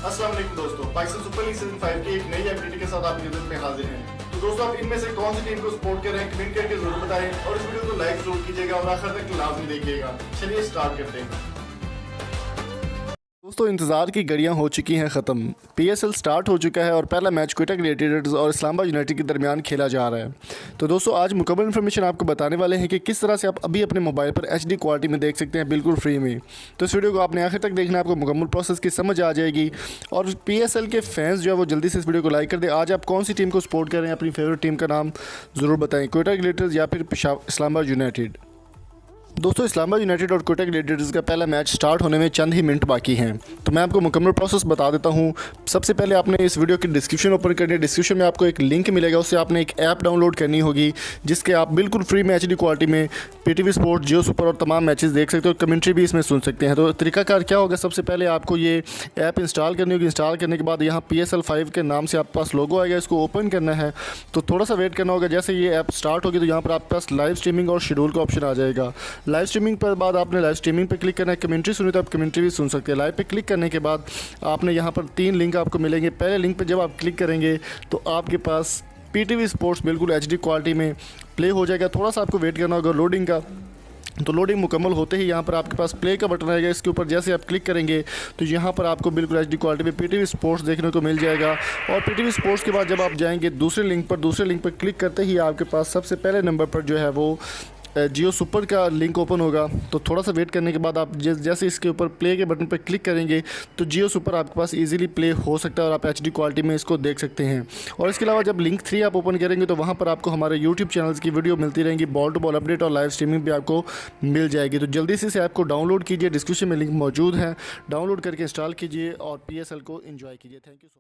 अस्सलाम वालेकुम दोस्तों, पाकिस्तान सुपर लीग सीजन 5 की एक नई अपडेट के साथ आपकी खिदमत में हाजिर हैं। तो दोस्तों, आप इनमें से कौन सी टीम को सपोर्ट कर रहे हैं कमेंट करके जरूर बताएं और इस वीडियो को लाइक जरूर कीजिएगा और आखिर तक लाजमी देखिएगा। चलिए स्टार्ट करते हैं। दोस्तों, इंतज़ार की घड़ियां हो चुकी हैं ख़त्म। पीएसएल स्टार्ट हो चुका है और पहला मैच क्वेटा ग्लैडिएटर्स और इस्लामाबाद यूनाइटेड के दरमियान खेला जा रहा है। तो दोस्तों, आज मुकम्मल इन्फॉर्मेशन आपको बताने वाले हैं कि किस तरह से आप अभी अपने मोबाइल पर एचडी क्वालिटी में देख सकते हैं, बिल्कुल फ्री में। तो इस वीडियो को आपने आखिर तक देखना, आपको मुकम्मल प्रोसेस की समझ आ जाएगी। और पीएसएल के फैंस जो है वो जल्दी से इस वीडियो को लाइक कर दें। आज आप कौन सी टीम को सपोर्ट कर रहे हैं, अपनी फेवरेट टीम का नाम ज़रूर बताएँ, क्वेटा ग्लैडिएटर्स या फिर इस्लामाबाद यूनाइटेड। दोस्तों, इस्लामाबाद यूनाइटेड और क्वेटा ग्लैडिएटर्स का पहला मैच स्टार्ट होने में चंद ही मिनट बाकी हैं। तो मैं आपको मुकम्मल प्रोसेस बता देता हूं। सबसे पहले आपने इस वीडियो की डिस्क्रिप्शन ओपन करनी है। डिस्क्रिप्शन में आपको एक लिंक मिलेगा, उससे आपने एक ऐप डाउनलोड करनी होगी जिसके आप बिल्कुल फ्री में एचडी क्वालिटी में पीटीवी स्पोर्ट, जियो सुपर और तमाम मैचेस देख सकते हो, कमेंट्री भी इसमें सुन सकते हैं। तो तरीकाकार क्या होगा, सबसे पहले आपको ये ऐप इंस्टॉल करनी होगी। इंस्टॉल करने के बाद यहाँ PSL 5 के नाम से आपके पास लोगो आएगा, इसको ओपन करना है। तो थोड़ा सा वेट करना होगा। जैसे ये ऐप स्टार्ट होगी तो यहाँ पर आपके पास लाइव स्ट्रीमिंग और शेड्यूल का ऑप्शन आ जाएगा। लाइव स्ट्रीमिंग पर बाद आपने लाइव स्ट्रीमिंग पे क्लिक करना है। कमेंट्री सुनी तो आप कमेंट्री भी सुन सकते हैं। लाइव पे क्लिक करने के बाद आपने यहाँ पर 3 लिंक आपको मिलेंगे। पहले लिंक पे जब आप क्लिक करेंगे तो आपके पास पीटीवी स्पोर्ट्स बिल्कुल एचडी क्वालिटी में प्ले हो जाएगा। थोड़ा सा आपको वेट करना होगा लोडिंग का। तो लोडिंग मुकम्मल होते ही यहाँ पर आपके पास प्ले का बटन आएगा। इसके ऊपर जैसे आप क्लिक करेंगे तो यहाँ पर आपको बिल्कुल एचडी क्वालिटी में पीटीवी स्पोर्ट्स देखने को मिल जाएगा। और पीटीवी स्पोर्ट्स के बाद जब आप जाएंगे दूसरे लिंक पर क्लिक करते ही आपके पास सबसे पहले नंबर पर जो है वो जियो सुपर का लिंक ओपन होगा। तो थोड़ा सा वेट करने के बाद आप जैसे इसके ऊपर प्ले के बटन पर क्लिक करेंगे तो जियो सुपर आपके पास इजीली प्ले हो सकता है और आप एचडी क्वालिटी में इसको देख सकते हैं। और इसके अलावा जब लिंक 3 आप ओपन करेंगे तो वहाँ पर आपको हमारे यूट्यूब चैनल्स की वीडियो मिलती रहेंगी। बॉल टू बॉल अपडेट और लाइव स्ट्रीमिंग भी आपको मिल जाएगी। तो जल्दी से इस ऐप को डाउनलोड कीजिए, डिस्क्रिप्शन में लिंक मौजूद है। डाउनलोड करके इंस्टॉल कीजिए और PSL को एंजॉय कीजिए। Thank you so much.